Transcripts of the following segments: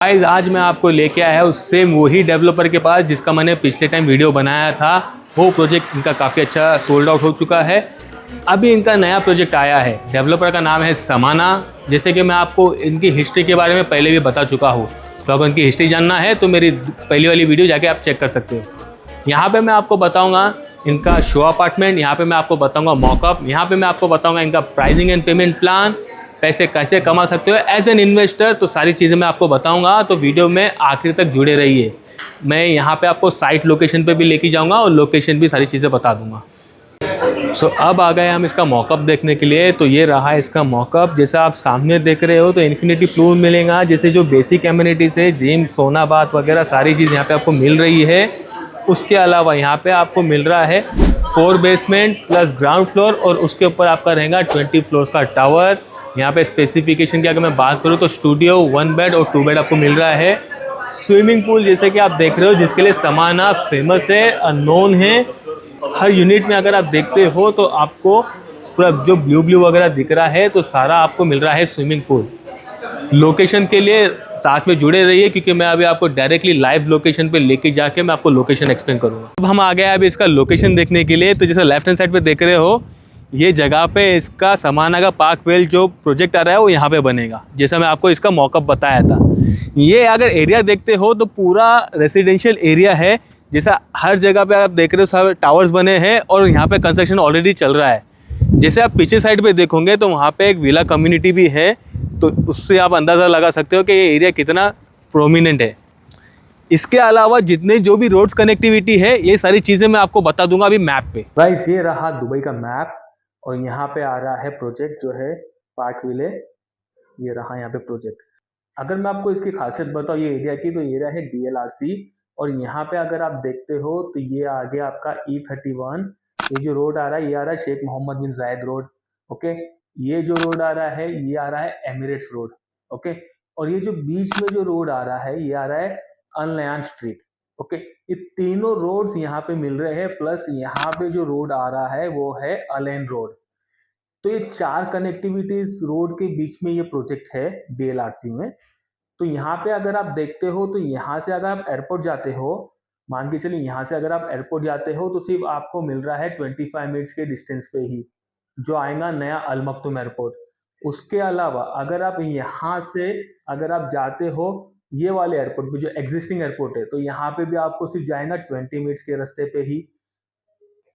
Guys आज मैं आपको लेके आया हूँ सेम वही डेवलपर के पास जिसका मैंने पिछले टाइम वीडियो बनाया था। वो प्रोजेक्ट इनका काफ़ी अच्छा सोल्ड आउट हो चुका है। अभी इनका नया प्रोजेक्ट आया है। डेवलपर का नाम है समाना। जैसे कि मैं आपको इनकी हिस्ट्री के बारे में पहले भी बता चुका हूँ, तो अगर इनकी हिस्ट्री जानना है तो मेरी पहली वाली वीडियो जाके आप चेक कर सकते हो। यहाँ पे मैं आपको बताऊँगा इनका शो अपार्टमेंट, यहाँ पे मैं आपको बताऊँगा मॉकअप, यहाँ पे मैं आपको बताऊँगा इनका प्राइसिंग एंड पेमेंट प्लान, पैसे कैसे कमा सकते हो एज एन इन्वेस्टर। तो सारी चीज़ें मैं आपको बताऊंगा, तो वीडियो में आखिर तक जुड़े रहिए। मैं यहाँ पे आपको साइट लोकेशन पे भी लेके जाऊंगा और लोकेशन भी सारी चीज़ें बता दूंगा। सो अब आ गए हम इसका मॉकअप देखने के लिए। तो ये रहा इसका मॉकअप। जैसा आप सामने देख रहे हो तो इन्फिनिटी पूल मिलेगा। जैसे जो बेसिक एमिनिटीज़ है, जिम, सोना बाथ वगैरह सारी चीज़ यहाँ पे आपको मिल रही है। उसके अलावा यहाँ पे आपको मिल रहा है 4 बेसमेंट प्लस ग्राउंड फ्लोर, और उसके ऊपर आपका रहेगा 20 फ्लोर का टावर। यहाँ पे स्पेसिफिकेशन की अगर मैं बात करूँ तो स्टूडियो 1 बेड और 2 बेड आपको मिल रहा है। स्विमिंग पूल जैसे कि आप देख रहे हो, जिसके लिए समाना फेमस है, अननोन है। हर यूनिट में अगर आप देखते हो तो आपको पूरा जो ब्लू वगैरह दिख रहा है, तो सारा आपको मिल रहा है स्विमिंग पूल। लोकेशन के लिए साथ में जुड़े रहिए, क्योंकि मैं अभी आपको डायरेक्टली लाइव लोकेशन पे लेके जाके मैं आपको लोकेशन एक्सप्लेन करूँगा। अब हम आ गए अभी इसका लोकेशन देखने के लिए। तो जैसे लेफ्ट हैंड साइड पे देख रहे हो, ये जगह पे इसका समाना का पार्क वेल जो प्रोजेक्ट आ रहा है वो यहाँ पे बनेगा, जैसा मैं आपको इसका मॉकअप बताया था। ये अगर एरिया देखते हो तो पूरा रेसिडेंशियल एरिया है। जैसा हर जगह पे आप देख रहे हो सब टावर्स बने हैं और यहाँ पे कंस्ट्रक्शन ऑलरेडी चल रहा है। जैसे आप पीछे साइड पे देखोगे तो वहाँ पे एक विला कम्युनिटी भी है, तो उससे आप अंदाज़ा लगा सकते हो कि ये एरिया कितना प्रोमिनेंट है। इसके अलावा जितने जो भी रोड्स कनेक्टिविटी है, ये सारी चीज़ें मैं आपको बता दूंगा अभी मैप पे। गाइस ये रहा दुबई का मैप, और यहाँ पे आ रहा है प्रोजेक्ट जो है पार्क विले। ये रहा यहाँ पे प्रोजेक्ट। अगर मैं आपको इसकी खासियत बताऊँ ये एरिया की, तो ये एरिया है DLRC। और यहाँ पे अगर आप देखते हो तो ये आ गया आपका E31। ये जो रोड आ रहा है ये आ रहा है शेख मोहम्मद बिन जायद रोड। ओके, ये जो रोड आ रहा है ये आ रहा है एमिरेट्स रोड। ओके, और ये जो बीच में जो रोड आ रहा है ये आ रहा है अल नयान स्ट्रीट। ओके, ये तीनों रोड्स यहाँ पे मिल रहे हैं, प्लस यहाँ पे जो रोड आ रहा है वो है अलेन रोड। तो ये 4 कनेक्टिविटीज रोड के बीच में ये प्रोजेक्ट है DLRC में। तो यहाँ पे अगर आप देखते हो तो यहाँ से अगर आप एयरपोर्ट जाते हो, मान के चलिए यहाँ से अगर आप एयरपोर्ट जाते हो तो सिर्फ आपको मिल रहा है 25 मिनट्स के डिस्टेंस पे ही जो आएगा नया अल मखदूम एयरपोर्ट। उसके अलावा अगर आप यहाँ से अगर आप जाते हो ये वाले एयरपोर्ट पे जो एग्जिस्टिंग एयरपोर्ट है, तो यहाँ पे भी आपको सिर्फ जाएगा 20 मिनट्स के रास्ते पे ही।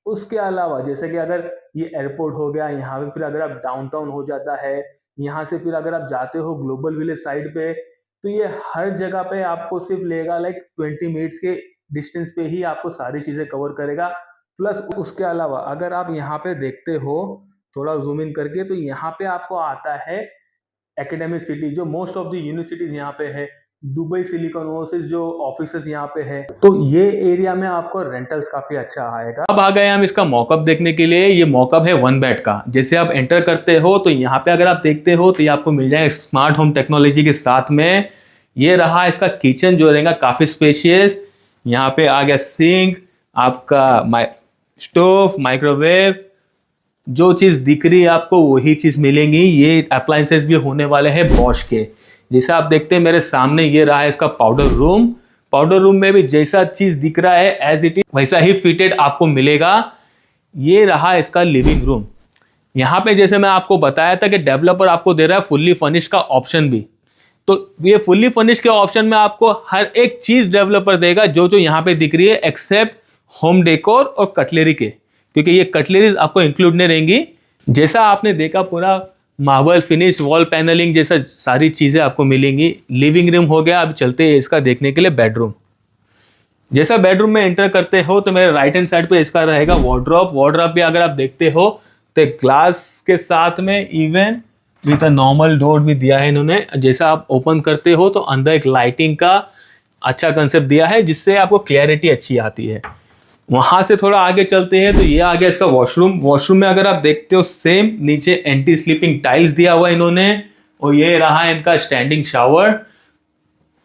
उसके अलावा जैसे कि अगर ये एयरपोर्ट हो गया, यहाँ पे फिर अगर आप डाउनटाउन हो जाता है, यहाँ से फिर अगर आप जाते हो ग्लोबल विलेज साइड पे, तो ये हर जगह पे आपको सिर्फ लेगा लाइक 20 मिनट्स के डिस्टेंस पे ही आपको सारी चीज़ें कवर करेगा। प्लस उसके अलावा अगर आप यहाँ पे देखते हो थोड़ा जूम इन करके, तो यहाँ पे आपको आता है एकेडमिक सिटी, जो मोस्ट ऑफ द यूनिवर्सिटीज यहाँ पे है। दुबई सिलिकॉन ओएसिस जो ऑफिसेस यहाँ पे है, तो ये एरिया में आपको रेंटल्स काफी अच्छा आएगा। अब आ गए हम इसका मॉकअप देखने के लिए। ये मॉकअप है 1 बेड का। जैसे आप एंटर करते हो तो यहाँ पे अगर आप देखते हो तो ये आपको मिल जाएगा स्मार्ट होम टेक्नोलॉजी के साथ में। ये रहा इसका किचन जो रहेगा काफी स्पेशियस। यहाँ पे आ गया सिंक, आपका स्टोव, माइक्रोवेव, जो चीज़ दिख रही है आपको वही चीज़ मिलेंगी। ये अप्लायंसेस भी होने वाले हैं बॉश के। जैसे आप देखते हैं मेरे सामने ये रहा है इसका पाउडर रूम। पाउडर रूम में भी जैसा चीज़ दिख रहा है एज इट इज वैसा ही फिटेड आपको मिलेगा। ये रहा इसका लिविंग रूम। यहाँ पे जैसे मैं आपको बताया था कि डेवलपर आपको दे रहा है फुल्ली फर्निश का ऑप्शन भी। तो ये फुल्ली फर्निश के ऑप्शन में आपको हर एक चीज़ डेवलपर देगा जो जो यहाँ पे दिख रही है, एक्सेप्ट होम डेकोर और कटलरी के, क्योंकि ये कटलरीज आपको इंक्लूड नहीं रहेंगी। जैसा आपने देखा पूरा मार्बल फिनिश, वॉल पैनलिंग जैसा सारी चीज़ें आपको मिलेंगी। लिविंग रूम हो गया। अब चलते हैं इसका देखने के लिए बेडरूम। जैसा बेडरूम में एंटर करते हो तो मेरे राइट हैंड साइड पे इसका रहेगा वार्डरोब। वार्डरोब भी अगर आप देखते हो तो ग्लास के साथ में even with a normal door भी दिया है इन्होंने। जैसा आप ओपन करते हो तो अंदर एक लाइटिंग का अच्छा कंसेप्ट दिया है, जिससे आपको क्लैरिटी अच्छी आती है। वहां से थोड़ा आगे चलते हैं तो ये आ गया इसका वॉशरूम। वॉशरूम में अगर आप देखते हो सेम नीचे एंटी स्लीपिंग टाइल्स दिया हुआ इन्होंने, और ये रहा इनका स्टैंडिंग शावर।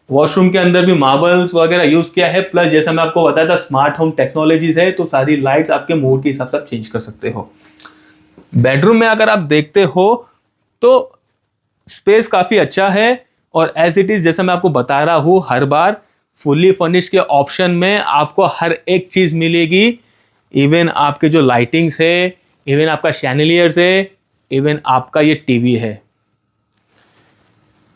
वॉशरूम के अंदर भी मार्बल्स वगैरह यूज किया है, प्लस जैसा मैं आपको बताया था स्मार्ट होम टेक्नोलॉजीज है, तो सारी लाइट्स आपके मूड के हिसाब से चेंज कर सकते हो। बेडरूम में अगर आप देखते हो तो स्पेस काफी अच्छा है। और एज इट इज जैसे मैं आपको बता रहा हूँ हर बार, फुल्ली फर्निश के ऑप्शन में आपको हर एक चीज मिलेगी। इवन आपके जो लाइटिंग्स है, इवन आपका शैंडलियर्स है, इवन आपका ये टीवी है।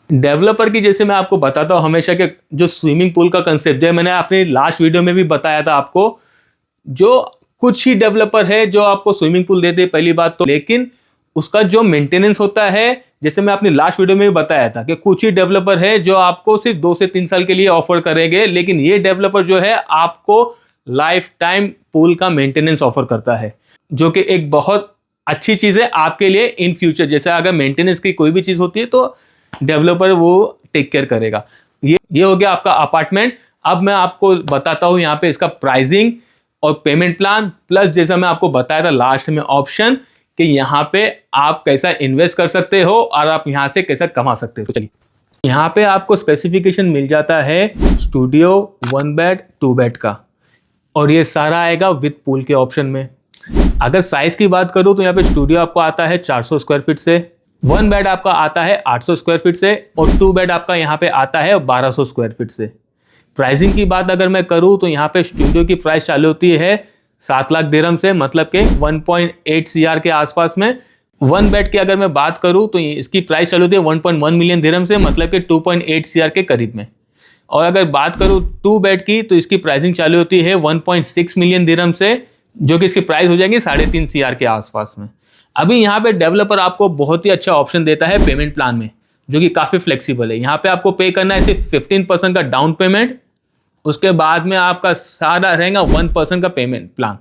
डेवलपर की जैसे मैं आपको बताता हूँ हमेशा कि जो स्विमिंग पूल का कंसेप्ट है, मैंने अपने लास्ट वीडियो में भी बताया था आपको, जो कुछ ही डेवलपर है जो आपको स्विमिंग पूल देते पहली बात तो, लेकिन उसका जो मेंटेनेंस होता है, जैसे मैं अपनी लास्ट वीडियो में भी बताया था कि कुछ ही डेवलपर है जो आपको सिर्फ 2 से 3 साल के लिए ऑफर करेंगे, लेकिन ये डेवलपर जो है आपको लाइफ टाइम पूल का मेंटेनेंस ऑफर करता है, जो कि एक बहुत अच्छी चीज है आपके लिए इन फ्यूचर। जैसे अगर मेंटेनेंस की कोई भी चीज होती है तो डेवलपर वो टेक केयर करेगा। ये हो गया आपका अपार्टमेंट। अब मैं आपको बताता हूं यहाँ पे इसका प्राइसिंग और पेमेंट प्लान, प्लस जैसा मैं आपको बताया था लास्ट में ऑप्शन कि यहाँ पे आप कैसा इन्वेस्ट कर सकते हो और आप यहाँ से कैसा कमा सकते हो। तो चलिए, यहाँ पे आपको स्पेसिफिकेशन मिल जाता है स्टूडियो 1 बेड 2 बेड का, और ये सारा आएगा विद पूल के ऑप्शन में। अगर साइज की बात करूँ तो यहाँ पे स्टूडियो आपको आता है 400 स्क्वायर फीट से, 1 बेड आपका आता है 800 स्क्वायर फीट से, और 2 बेड आपका यहाँ पे आता है 1200 स्क्वायर फीट से। प्राइसिंग की बात अगर मैं करूँ तो यहाँ पे स्टूडियो की प्राइस चालू होती है 7 लाख दिरहम से, मतलब के 1.8 CR के आसपास में। 1 बेड की अगर मैं बात करूँ तो इसकी प्राइस चालू होती है 1.1 मिलियन दिरहम से, मतलब के 2.8 CR के करीब में। और अगर बात करूँ 2 बेड की तो इसकी प्राइसिंग चालू होती है 1.6 मिलियन दिरहम से, जो कि इसकी प्राइस हो जाएगी 3.5 CR के आसपास में। अभी यहाँ पे डेवलपर आपको बहुत ही अच्छा ऑप्शन देता है पेमेंट प्लान में, जो कि काफ़ी फ्लेक्सिबल है। यहाँ पे आपको पे करना है सिर्फ 15% का डाउन पेमेंट, उसके बाद में आपका सारा रहेगा 1% का पेमेंट प्लान।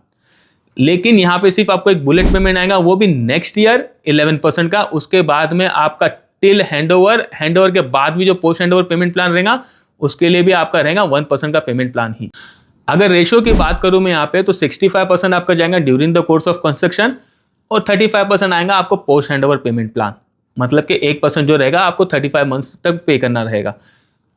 लेकिन यहाँ पे सिर्फ आपको एक बुलेट पेमेंट आएगा, वो भी नेक्स्ट ईयर 11% का। उसके बाद में आपका टिल हैंडओवर के बाद भी जो पोस्ट हैंडओवर पेमेंट प्लान रहेगा उसके लिए भी आपका रहेगा 1% का पेमेंट प्लान ही। अगर रेशियो की बात करूं मैं यहाँ पे तो 65% आपका जाएगा during the course of construction, और 35% आएगा आपको पोस्ट हैंडओवर पेमेंट प्लान, मतलब कि 1% जो रहेगा आपको 35 मंथ्स तक पे करना रहेगा।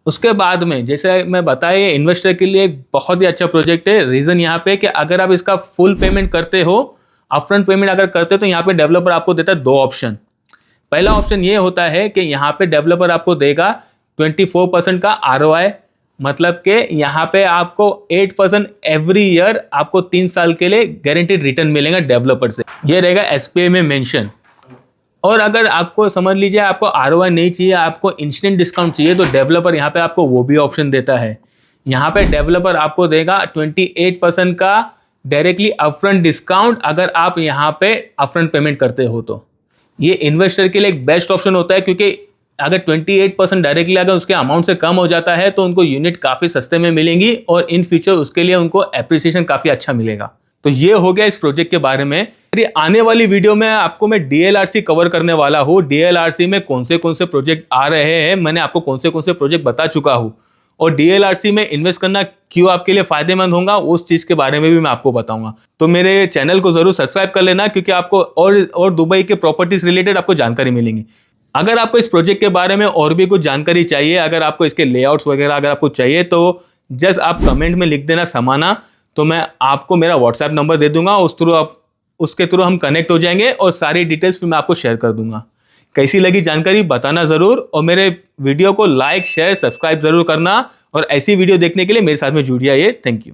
उसके बाद में जैसे मैं बताया, ये इन्वेस्टर के लिए एक बहुत ही अच्छा प्रोजेक्ट है। रीजन यहाँ पे कि अगर आप इसका फुल पेमेंट करते हो, अपफ्रंट पेमेंट अगर करते हो, तो यहाँ पे डेवलपर आपको देता है 2 ऑप्शन। पहला ऑप्शन ये होता है कि यहाँ पे डेवलपर आपको देगा 24% का ROI, मतलब कि यहाँ पे आपको 8% एवरी ईयर आपको 3 साल के लिए गारंटीड रिटर्न मिलेगा डेवलपर से। ये रहेगा SPA में मेंशन। और अगर आपको समझ लीजिए आपको ROI नहीं चाहिए, आपको इंस्टेंट डिस्काउंट चाहिए, तो डेवलपर यहाँ पे आपको वो भी ऑप्शन देता है। यहाँ पे डेवलपर आपको देगा 28% का डायरेक्टली अपफ्रंट डिस्काउंट, अगर आप यहाँ पे अपफ्रंट पेमेंट करते हो तो। ये इन्वेस्टर के लिए एक बेस्ट ऑप्शन होता है, क्योंकि अगर 28% डायरेक्टली अगर उसके अमाउंट से कम हो जाता है तो उनको यूनिट काफ़ी सस्ते में मिलेंगी, और इन फ्यूचर उसके लिए उनको एप्रिसिएशन काफ़ी अच्छा मिलेगा। तो ये हो गया इस प्रोजेक्ट के बारे में। आने वाली वीडियो में आपको मैं DLRC कवर करने वाला हूँ। DLRC में कौन से प्रोजेक्ट आ रहे हैं, मैंने आपको कौन से प्रोजेक्ट बता चुका हूँ, और DLRC में इन्वेस्ट करना क्यों आपके लिए फायदेमंद होगा, उस चीज़ के बारे में भी मैं आपको बताऊंगा। तो मेरे चैनल को जरूर सब्सक्राइब कर लेना, क्योंकि आपको और दुबई के प्रॉपर्टीज रिलेटेड आपको जानकारी मिलेंगी। अगर आपको इस प्रोजेक्ट के बारे में और भी कुछ जानकारी चाहिए, अगर आपको इसके लेआउट्स वगैरह अगर आपको चाहिए, तो जस्ट आप कमेंट में लिख देना समाना, तो मैं आपको मेरा व्हाट्सएप नंबर दे दूंगा, उसके थ्रू हम कनेक्ट हो जाएंगे और सारी डिटेल्स मैं आपको शेयर कर दूंगा। कैसी लगी जानकारी बताना ज़रूर, और मेरे वीडियो को लाइक शेयर सब्सक्राइब ज़रूर करना, और ऐसी वीडियो देखने के लिए मेरे साथ में जुड़ जाइए। Thank you.